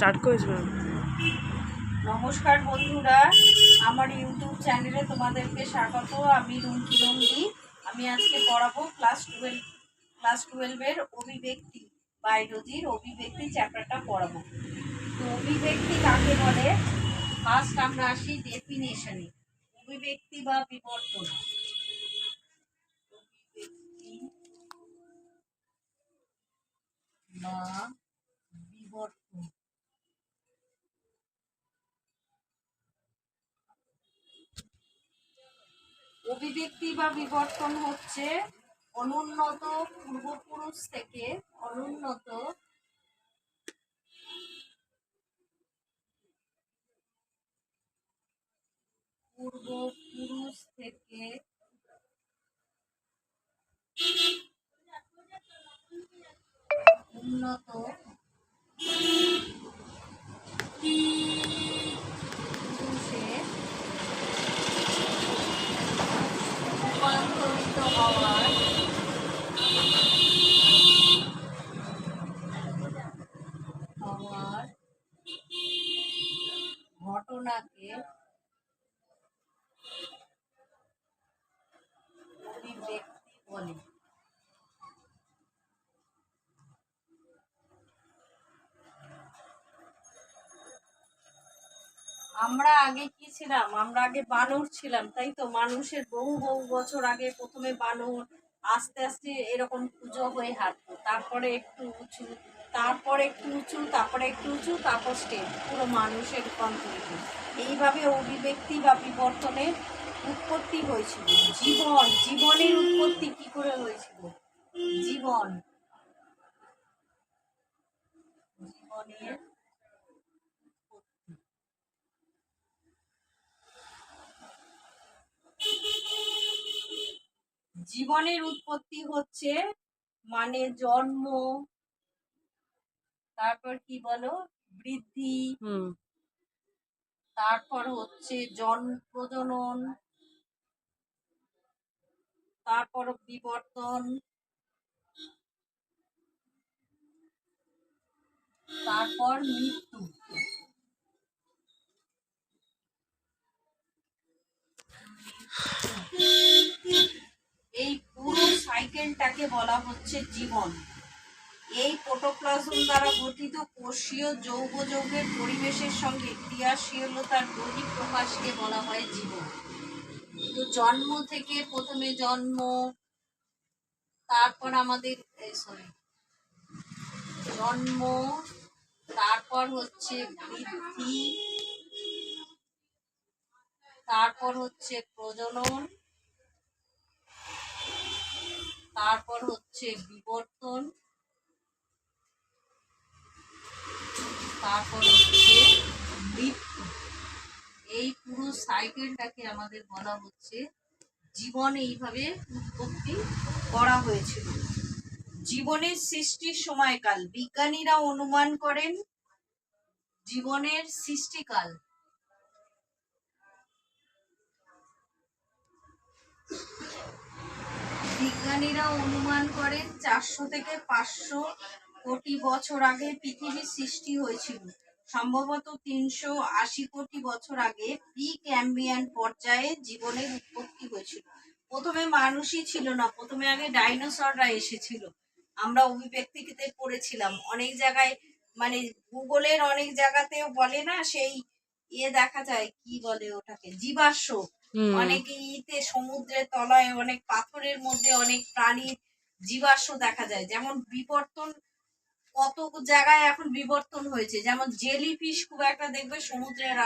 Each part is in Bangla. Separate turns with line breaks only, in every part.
স্টার্ট করেছ?
নমস্কার বন্ধুরা, আমার ইউটিউব চ্যানেলে তোমাদেরকে স্বাগত। আমি রুমকি রঙ্গি। আমি আজকে পড়াবো ক্লাস 12-এর অভিব্যক্তি, বায়োলজির অভিব্যক্তি চ্যাপ্টারটা পড়াবো। তো অভিব্যক্তি কাকে বলে? ফার্স্ট আমরা আসি ডেফিনেশনে। অভিব্যক্তি বা বিবর্তন। অভিব্যক্তি বা বিবর্তন অভিব্যক্তি বা বিবর্তন হচ্ছে অনুন্নত পূর্বপুরুষ থেকে অনুন্নত পূর্বপুরুষ থেকে উন্নত পুরুষে রূপান্তরিত হওয়ার ঘটনাকে অভিব্যক্তি বলে। আমরা আগে কি ছিলাম? আমরা আগে বানর ছিলাম, তাই তো? মানুষের বহু বহু বছর আগে প্রথমে বানর, আস্তে আস্তে এরকম পুজো হয়ে হাঁটতো, তারপরে একটু উঁচু, তারপরে একটু উঁচু, তারপরে একটু উঁচু, তারপর স্টেপ, পুরো মানুষের রূপান্তরিত। এইভাবে অভিব্যক্তি বা বিবর্তনের উৎপত্তি হয়েছিল। জীবনের উৎপত্তি কি করে হয়েছিল? জীবনের জীবনের উৎপত্তি হচ্ছে মানে জন্ম, তারপর কি বলো, বৃদ্ধি, তারপর হচ্ছে প্রজনন, তারপর বিবর্তন, তারপর মৃত্যু। এই পুরো সাইকেলটাকে বলা হচ্ছে জীবন। এই প্রোটোপ্লাজম দ্বারা গঠিত কোষীয় যৌগ যৌগের পরিবেশের সঙ্গে ক্রিয়াশীলতার দৈহিক প্রকাশকে বলা হয় জীবন। তো জন্ম থেকে প্রথমে জন্ম, তারপর আমাদের জন্ম, তারপর হচ্ছে বৃদ্ধি, তারপর হচ্ছে প্রজনন, তারপর হচ্ছে বিবর্তন, তারপর হচ্ছে মৃত্যু। এই পুরো সাইকেলটাকে আমাদের বলা হচ্ছে জীবন। এইভাবে উৎপত্তি করা হয়েছিল। জীবনের সৃষ্টির সময়কাল বিজ্ঞানীরা অনুমান করেন জীবনের সৃষ্টিকাল বিজ্ঞানীরা অনুমান করেন 400 থেকে 500 কোটি বছর আগে পৃথিবীর সৃষ্টি হয়েছিল। সম্ভবত 380 কোটি বছর আগে প্রি ক্যাম্বিয়ান পর্যায়ে জীবনের উৎপত্তি হয়েছিল। প্রথমে মানুষই ছিল না, প্রথমে আগে ডাইনোসররা এসেছিল। আমরা অভিব্যক্তিতে পড়েছিলাম অনেক জায়গায়, মানে গুগলের অনেক জায়গাতেও বলে না, সেই দেখা যায়, কি বলে ওটাকে, জীবাশ্ম। অনেক ইতে সমুদ্রের তলায় অনেক পাথরের মধ্যে অনেক প্রাণীর জীবাশ্ম দেখা যায়। যেমন বিবর্তন কত জায়গায় এখন বিবর্তন হয়েছে, যেমন জেলিফিশ খুব একটা দেখবে সমুদ্রের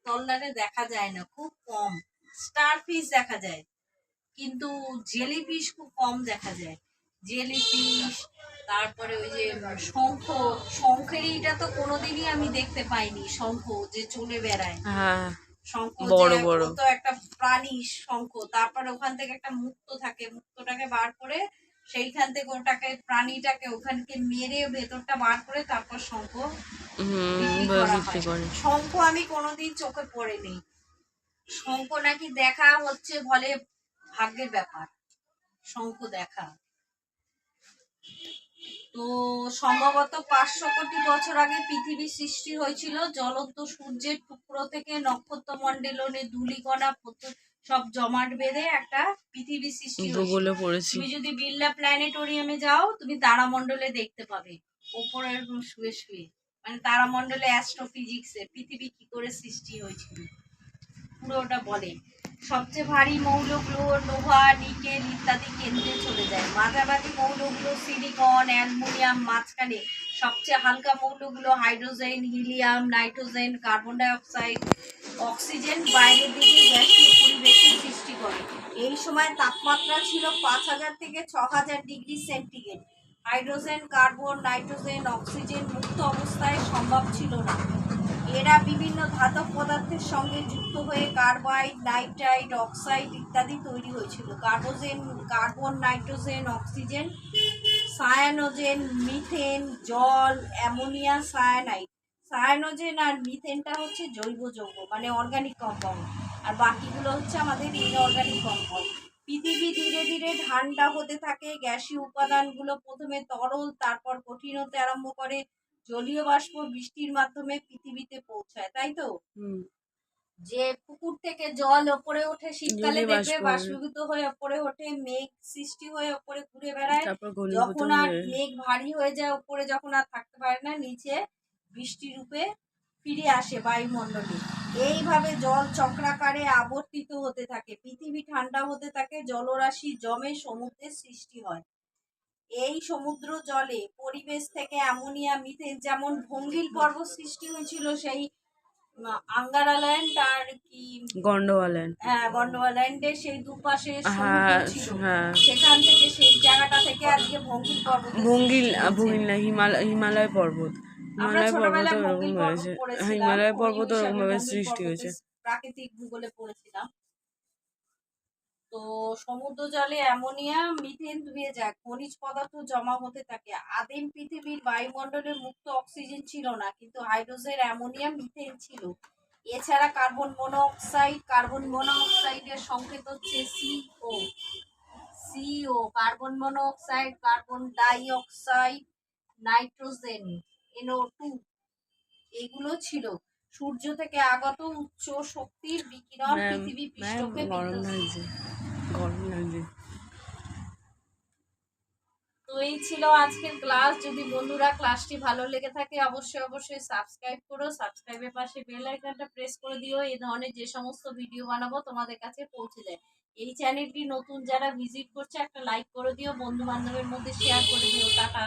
তলদারে দেখা যায় না, খুব কম। স্টারফিশ দেখা যায়, কিন্তু জেলিফিশ খুব কম দেখা যায়। জেলিফিশ, তারপরে ওই যে শঙ্খের এইটা তো কোনোদিনই আমি দেখতে পাইনি, শঙ্খ যে চলে বেড়ায়, শঙ্খ বড় বড় তো একটা প্রাণী শঙ্খ। তারপরে ওখান থেকে একটা মুক্ত থাকে, মুক্তটাকে বার করে সেইখান থেকে ওটাকে প্রাণীটাকে ওখানকে মেরে ভেতরটা বার করে তারপর শঙ্খ বিক্রি করে। শঙ্খ আমি কোনোদিন চোখে পড়েনি। শঙ্খ নাকি দেখা হচ্ছে বলে ভাগ্যের ব্যাপার, শঙ্খ দেখা। তো সম্ভবত 500 কোটি বছর আগে পৃথিবীর সৃষ্টি হয়েছিল জ্বলন্ত সূর্যের টুকরো থেকে নক্ষত্রমণ্ডলে ধূলিকণা সব জমাট বেঁধে একটা পৃথিবীর সৃষ্টি হয়েছিল।
ভূগোলে পড়েছি।
তুমি যদি বিড়লা প্ল্যানেটোরিয়ামে যাও তুমি তারামণ্ডলে দেখতে পাবে ওপরে এরকম শুয়ে শুয়ে, মানে তারামণ্ডলে অ্যাস্ট্রোফিজিক্সে পৃথিবী কি করে সৃষ্টি হয়েছিল পুরোটা বলে। সবচেয়ে ভারী মৌলগুলো লোহা, নিকেল ইত্যাদি কেন্দ্রে চলে যায়। মাঝামাঝি মৌলগুলো সিলিকন, অ্যালুমিনিয়াম, মাঝখানে সবচেয়ে হালকা মৌলগুলো hydrogen, helium, nitrogen, carbon die oxide, oxygen বাইরের দিকে গ্যাসীয় পরিবেশের সৃষ্টি করে। এই সময় তাপমাত্রা ছিল 5000 থেকে 6000 degree centigrade. Hydrogen, carbon, nitrogen, oxygen মুক্ত অবস্থায় সম্ভব ছিল না। এরা বিভিন্ন ধাতব পদার্থের সঙ্গে যুক্ত হয়ে কার্বাইড, নাইট্রাইট, অক্সাইড ইত্যাদি তৈরি হয়েছিল। Carbon, nitrogen, oxygen, Cyanogen, methane, জল, অ্যামোনিয়া, সায়ানাইড। সায়ানোজেন আর মিথেনটা হচ্ছে জৈব যৌগ, মানে অর্গানিক কম্পাউন্ড, আর বাকিগুলো হচ্ছে আমাদের ইনঅর্গানিক কম্পাউন্ড। পৃথিবী ধীরে ধীরে ঠান্ডা হতে থাকে। গ্যাসীয় উপাদানগুলো প্রথমে তরল, তারপর কঠিন হতে আরম্ভ করে। জলীয় বাষ্প বৃষ্টির মাধ্যমে পৃথিবীতে পৌঁছায়, তাই তো? যে পুকুর থেকে জল ওপরে ওঠে শীতকালে দেখবে বাষ্পীভূত হয়ে ওপরে ওঠে, মেঘ সৃষ্টি হয়ে ওপরে ঘুরে বেড়ায়, যখন আর মেঘ ভারী হয়ে যায় ওপরে, যখন আর থাকতে পারে না নিচে বৃষ্টি রূপে ফিরে আসে বায়ুমণ্ডলে। এইভাবে জল চক্রাকারে আবর্তিত হতে থাকে। পৃথিবী ঠান্ডা হতে থাকে, জলরাশি জমে সমুদ্রের সৃষ্টি হয়। এই সমুদ্র জলে পরিবেশ থেকে অ্যামোনিয়া, মিথেন, যেমন ভঙ্গিল পর্বত সৃষ্টি হয়েছিল সেই আঙ্গারাল্যান্ড আর কি গন্ডোয়াল্যান্ড, হ্যাঁ গন্ডোয়াল্যান্ডের সেই দুপাশে সমুদ্র ছিল, সেখান থেকে সেই জায়গাটা থেকে আজকে ভঙ্গিল পর্বত। ভঙ্গিল না, হিমালয় পর্বত। হিমালয় পর্বত ওরকম ভাবে সৃষ্টি হয়েছে, প্রাকৃতিক ভূগোলে পড়েছিলাম। তো সমুদ্র জলে অ্যামোনিয়া, মিথেন ধুয়ে যায়, খনিজ পদার্থ জমা হতে থাকে। আদিম পৃথিবীর বায়ুমণ্ডলে মুক্ত অক্সিজেন ছিল না, কিন্তু হাইড্রোজেন, অ্যামোনিয়া, মিথেন ছিল। এছাড়া কার্বন মনোক্সাইডের সংকেত হচ্ছে CO, carbon monoxide, carbon die oxide, nitrogen, NO2 এগুলো ছিল। সূর্য থেকে আগত উচ্চ শক্তির বিকিরণ পৃথিবী পৃষ্ঠকে গরম লাগছে। তো এই ছিল আজকের ক্লাস। যদি বন্ধুরা ক্লাসটি ভালো লেগে থাকে অবশ্যই সাবস্ক্রাইব করো, সাবস্ক্রাইবের পাশে বেল আইকনটা প্রেস করে দিও। এই ধরনের যে সমস্ত ভিডিও বানাবো তোমাদের কাছে পৌঁছে যায়। এই চ্যানেলটি নতুন যারা ভিজিট করছে একটা লাইক করে দিও, বন্ধু বান্ধবের মধ্যে শেয়ার করে দিও। টাটা।